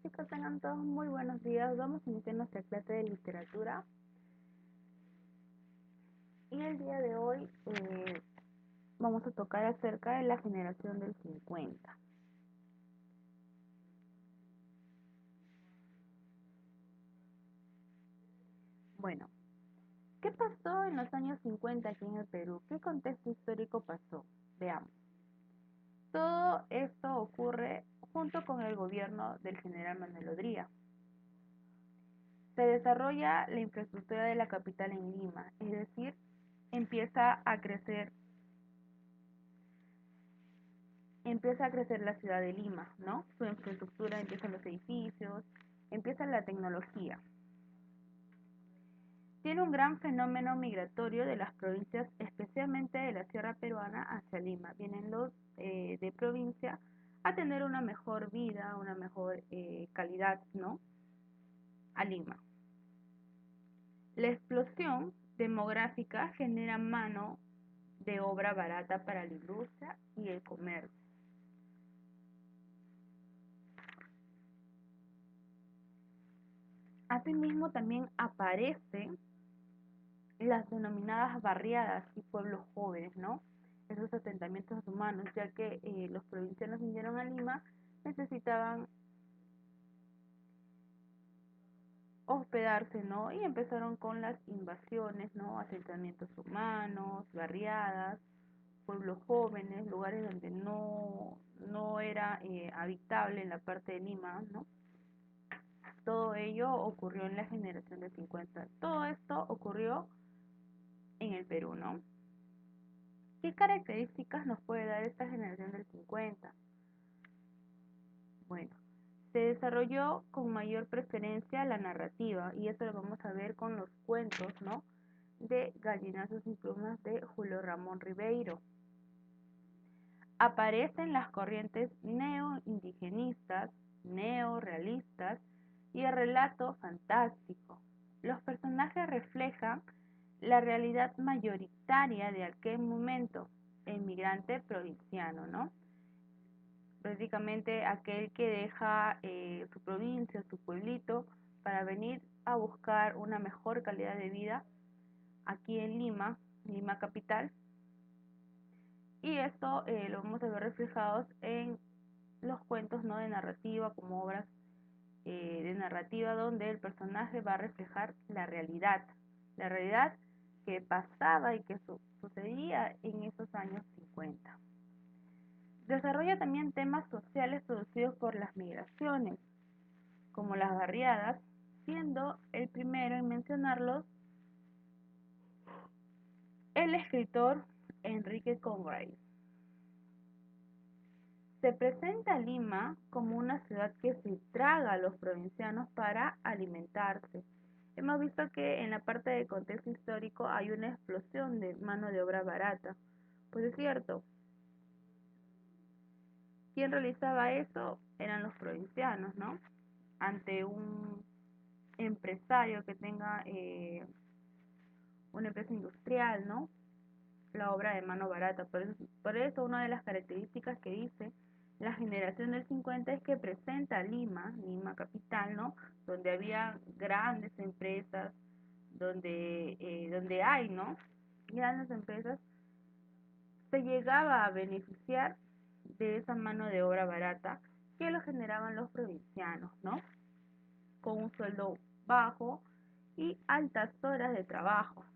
Chicos, tengan todos muy buenos días. Vamos a iniciar nuestra clase de literatura. Y el día de hoy vamos a tocar acerca de la generación del 50. Bueno, ¿qué pasó en los años 50 aquí en el Perú? ¿Qué contexto histórico pasó? Veamos. Todo esto ocurre junto con el gobierno del general Manuel Odría. Se desarrolla la infraestructura de la capital en Lima, es decir, empieza a crecer la ciudad de Lima, ¿no? Su infraestructura, empiezan los edificios, empieza la tecnología. Tiene un gran fenómeno migratorio de las provincias, especialmente de la sierra peruana hacia Lima. Vienen los de provincia a tener una mejor vida, una mejor calidad, ¿no? A Lima. La explosión demográfica genera mano de obra barata para la industria y el comercio. Asimismo, también aparecen las denominadas barriadas y pueblos jóvenes, ¿no? Esos asentamientos humanos, ya que los provincianos vinieron a Lima, necesitaban hospedarse, ¿no? Y empezaron con las invasiones, ¿no? Asentamientos humanos, barriadas, pueblos jóvenes, lugares donde no era habitable en la parte de Lima, ¿no? Todo ello ocurrió en la generación de 50. Todo esto ocurrió en el Perú, ¿no? ¿Qué características nos puede dar esta generación del 50? Bueno, se desarrolló con mayor preferencia la narrativa y eso lo vamos a ver con los cuentos, ¿no? De Gallinazos y Plumas de Julio Ramón Ribeiro. Aparecen las corrientes neo-indigenistas, neo-realistas y el relato fantástico. Los personajes reflejan la realidad mayoritaria de aquel momento, el migrante provinciano, ¿no? Prácticamente aquel que deja su provincia, su pueblito, para venir a buscar una mejor calidad de vida aquí en Lima, Lima capital. Y esto lo vamos a ver reflejados en los cuentos, ¿no? De narrativa, como obras de narrativa donde el personaje va a reflejar la realidad que pasaba y que sucedía en esos años 50. Desarrolla también temas sociales producidos por las migraciones, como las barriadas, siendo el primero en mencionarlos el escritor Enrique Congreve. Se presenta a Lima como una ciudad que se traga a los provincianos para alimentarse. Hemos visto que en la parte del contexto histórico hay una explosión de mano de obra barata. Pues es cierto, quien realizaba eso eran los provincianos, ¿no? Ante un empresario que tenga una empresa industrial, ¿no? La obra de mano barata. Por eso una de las características que dice la generación del 50 es que presenta Lima, Lima capital, ¿no? Donde había grandes empresas, donde hay, ¿no? Grandes empresas, se llegaba a beneficiar de esa mano de obra barata que lo generaban los provincianos, ¿no? Con un sueldo bajo y altas horas de trabajo.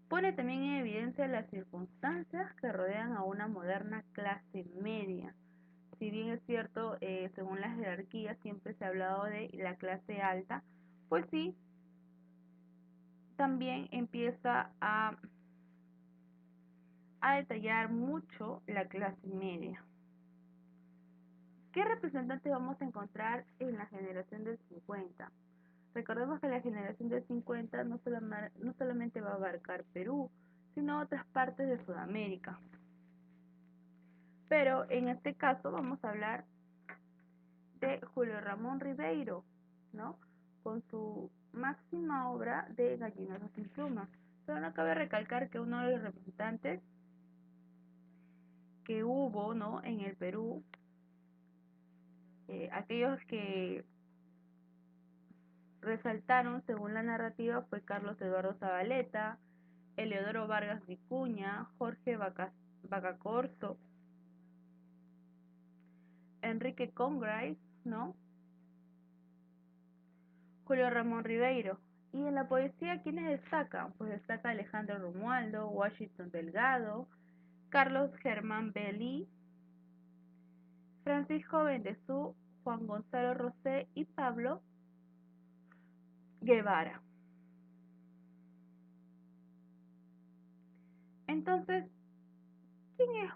Pone también en evidencia las circunstancias que rodean a una moderna clase media. Si bien es cierto, según las jerarquías siempre se ha hablado de la clase alta, pues sí, también empieza a detallar mucho la clase media. ¿Qué representantes vamos a encontrar en la generación del 50? Recordemos que la generación del 50 no solamente va a abarcar Perú, sino otras partes de Sudamérica. Pero en este caso vamos a hablar de Julio Ramón Ribeiro, ¿no? Con su máxima obra de Gallinazos sin plumas. Pero no cabe recalcar que uno de los representantes que hubo, ¿no? En el Perú Aquellos que resaltaron según la narrativa fue Carlos Eduardo Zabaleta, Eleodoro Vargas Vicuña, Jorge Vacacorso, Enrique Congreve, ¿no? Julio Ramón Ribeiro. Y en la poesía, ¿quiénes destacan? Pues destaca Alejandro Romualdo, Washington Delgado, Carlos Germán Belli, Francisco Bendezú, Juan Gonzalo Rosé y Pablo Guevara. Entonces, ¿quién es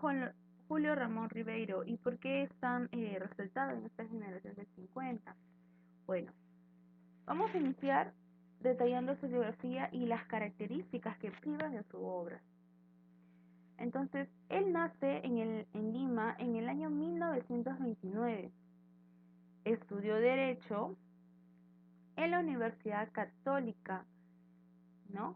Julio Ramón Ribeiro y por qué es tan resaltado en esta generación del 50? Bueno, vamos a iniciar detallando su biografía y las características que privan de su obra. Entonces, él nace en Lima en el año 1929. Estudió Derecho en la Universidad Católica, ¿no?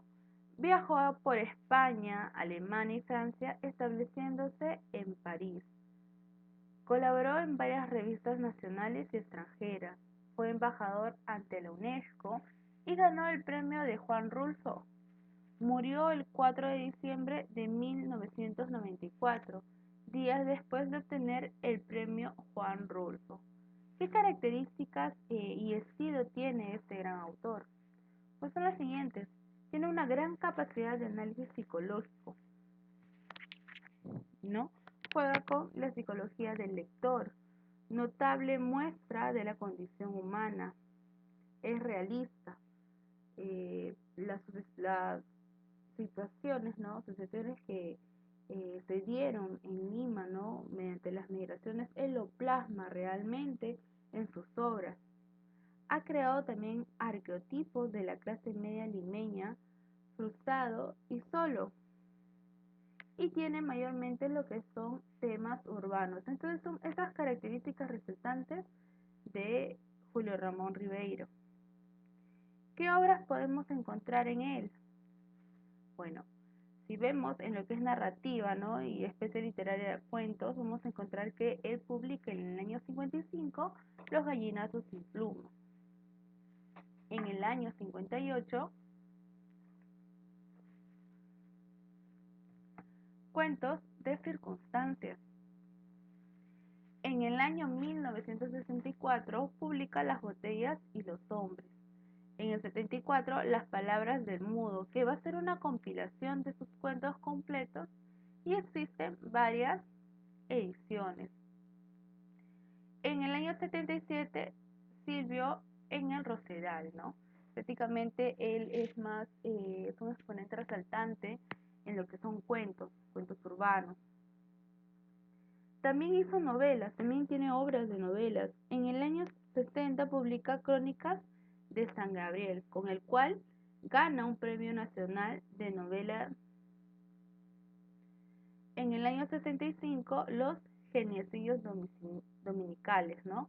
Viajó por España, Alemania y Francia, estableciéndose en París. Colaboró en varias revistas nacionales y extranjeras. Fue embajador ante la UNESCO y ganó el premio de Juan Rulfo. Murió el 4 de diciembre de 1994, días después de obtener el premio Juan Rulfo. ¿Qué características y estilo tiene este gran autor? Pues son las siguientes. Tiene una gran capacidad de análisis psicológico, ¿no? Juega con la psicología del lector, notable muestra de la condición humana, es realista, las situaciones, ¿no? Situaciones que se dieron en Lima, ¿no? Mediante las migraciones, él lo plasma realmente en sus obras. Ha creado también arqueotipos de la clase media limeña, frustrado y solo, y tiene mayormente lo que son temas urbanos. Entonces son esas características resaltantes de Julio Ramón Ribeiro. ¿Qué obras podemos encontrar en él? Bueno, si vemos en lo que es narrativa, ¿no? Y especie literaria de cuentos, vamos a encontrar que él publica en el año 55 Los gallinazos sin pluma. En el año 58, Cuentos de circunstancias. En el año 1964 publica Las botellas y los hombres. En el 74, Las palabras del mudo, que va a ser una compilación de sus cuentos completos y existen varias ediciones. En el año 77, Silvio en el Rosedal, ¿no? Prácticamente él es es un exponente resaltante en lo que son cuentos urbanos. También hizo novelas, también tiene obras de novelas. En el año 70 publica Crónicas de San Gabriel, con el cual gana un premio nacional de novela. En el año 65, Los geniecillos dominicales, ¿no?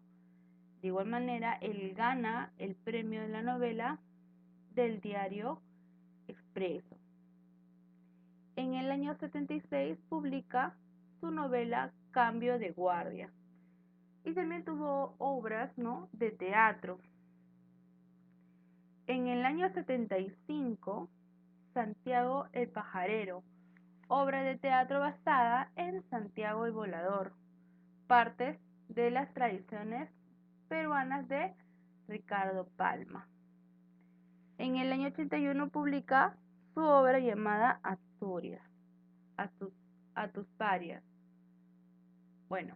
De igual manera, él gana el premio de la novela del diario Expreso. En el año 76 publica su novela Cambio de guardia. Y también tuvo obras, ¿no?, de teatro. En el año 75, Santiago el Pajarero, obra de teatro basada en Santiago el Volador, partes de las tradiciones peruanas de Ricardo Palma. En el año 81 publica su obra llamada Asturias, a tus parias. Bueno,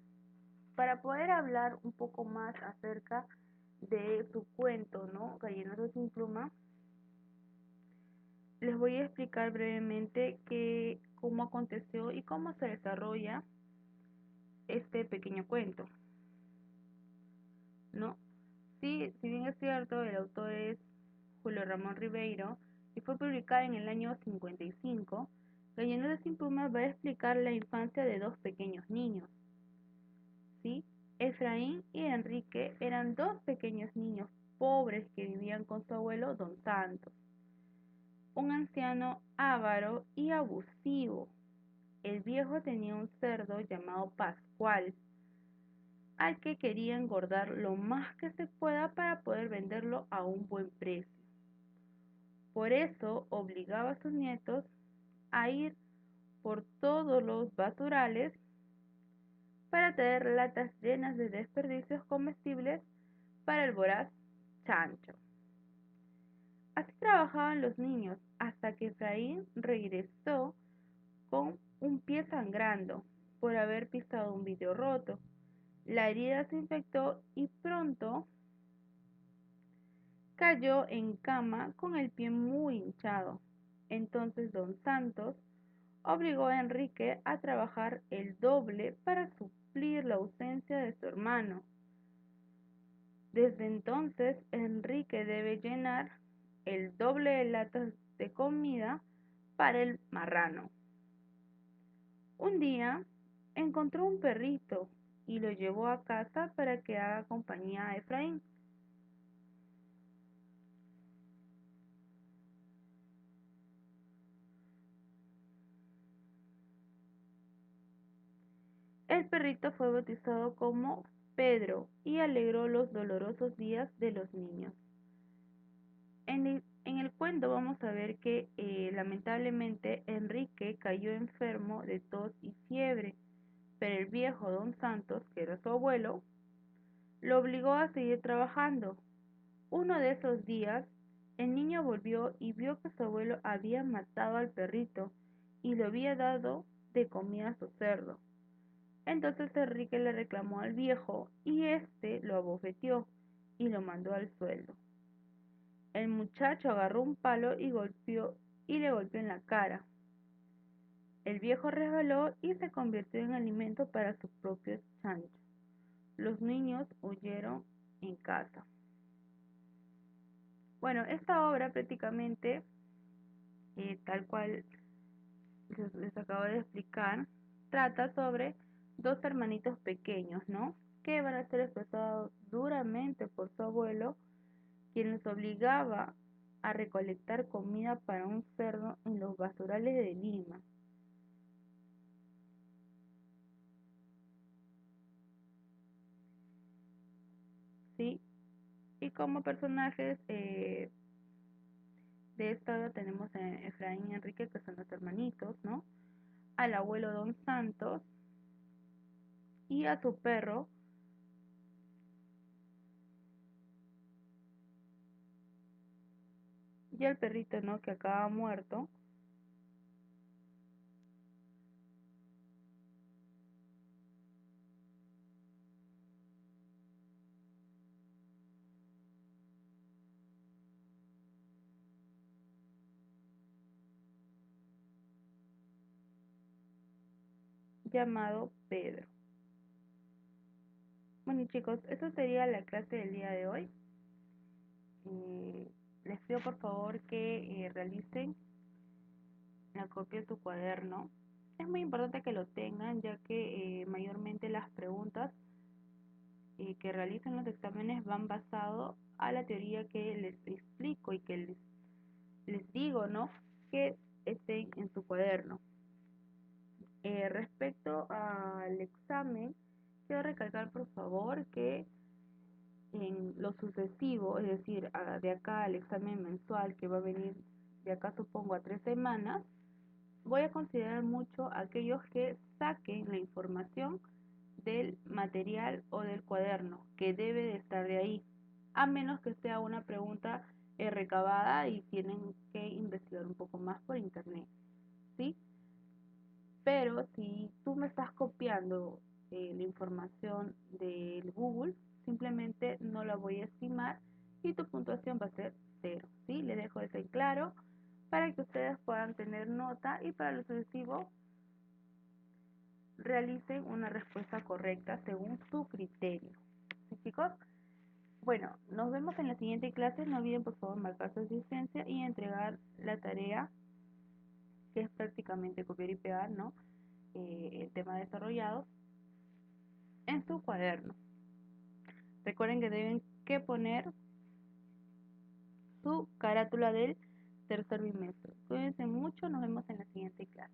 para poder hablar un poco más acerca de su cuento, ¿no?, Gallinazos sin pluma, les voy a explicar brevemente cómo aconteció y cómo se desarrolla este pequeño cuento, ¿no? Sí, si bien es cierto, el autor es Julio Ramón Ribeiro y fue publicada en el año 55, Gallinazos sin pluma va a explicar la infancia de dos pequeños niños, ¿sí? Efraín y Enrique eran dos pequeños niños pobres que vivían con su abuelo Don Santos, un anciano avaro y abusivo. El viejo tenía un cerdo llamado Pascual. al que quería engordar lo más que se pueda para poder venderlo a un buen precio. Por eso obligaba a sus nietos a ir por todos los basurales para traer latas llenas de desperdicios comestibles para el voraz chancho. Así trabajaban los niños hasta que Efraín regresó con un pie sangrando por haber pisado un vidrio roto. La herida se infectó y pronto cayó en cama con el pie muy hinchado. Entonces don Santos obligó a Enrique a trabajar el doble para suplir la ausencia de su hermano. Desde entonces, Enrique debe llenar el doble de latas de comida para el marrano. Un día encontró un perrito y lo llevó a casa para que haga compañía a Efraín. El perrito fue bautizado como Pedro y alegró los dolorosos días de los niños. En el cuento vamos a ver que lamentablemente Enrique cayó enfermo de tos y fiebre, pero el viejo don Santos, que era su abuelo, lo obligó a seguir trabajando. Uno de esos días, el niño volvió y vio que su abuelo había matado al perrito y le había dado de comida a su cerdo. Entonces Enrique le reclamó al viejo y éste lo abofeteó y lo mandó al suelo. El muchacho agarró un palo y le golpeó en la cara. El viejo resbaló y se convirtió en alimento para sus propios chanchos. Los niños huyeron en casa. Bueno, esta obra prácticamente, tal cual les acabo de explicar, trata sobre dos hermanitos pequeños, ¿no? Que van a ser explotados duramente por su abuelo, quien los obligaba a recolectar comida para un cerdo en los basurales de Lima. ¿Sí? Y como personajes de esta obra tenemos a Efraín y Enrique, que son los hermanitos, ¿no? Al abuelo Don Santos y a su perro, y al perrito, ¿no? Que acaba muerto, llamado Pedro. Bueno chicos, eso sería la clase del día de hoy. Les pido por favor que realicen la copia de su cuaderno. Es muy importante que lo tengan, ya que mayormente las preguntas que realizan los exámenes van basado a la teoría que les explico y que les digo, ¿no? Que estén en su cuaderno. Respecto al examen, quiero recalcar por favor que en lo sucesivo, es decir, de acá al examen mensual que va a venir de acá supongo a 3 semanas, voy a considerar mucho aquellos que saquen la información del material o del cuaderno, que debe de estar de ahí, a menos que sea una pregunta recabada y tienen que investigar un poco más por internet, ¿sí? Pero si tú me estás copiando la información del Google, simplemente no la voy a estimar y tu puntuación va a ser 0, ¿sí? Le dejo eso en claro para que ustedes puedan tener nota y para lo sucesivo realicen una respuesta correcta según su criterio. ¿Sí, chicos? Bueno, nos vemos en la siguiente clase. No olviden por favor marcar su asistencia y entregar la tarea, que es prácticamente copiar y pegar, ¿no? El tema desarrollado en su cuaderno. Recuerden que deben que poner su carátula del tercer bimestre. Cuídense mucho, nos vemos en la siguiente clase.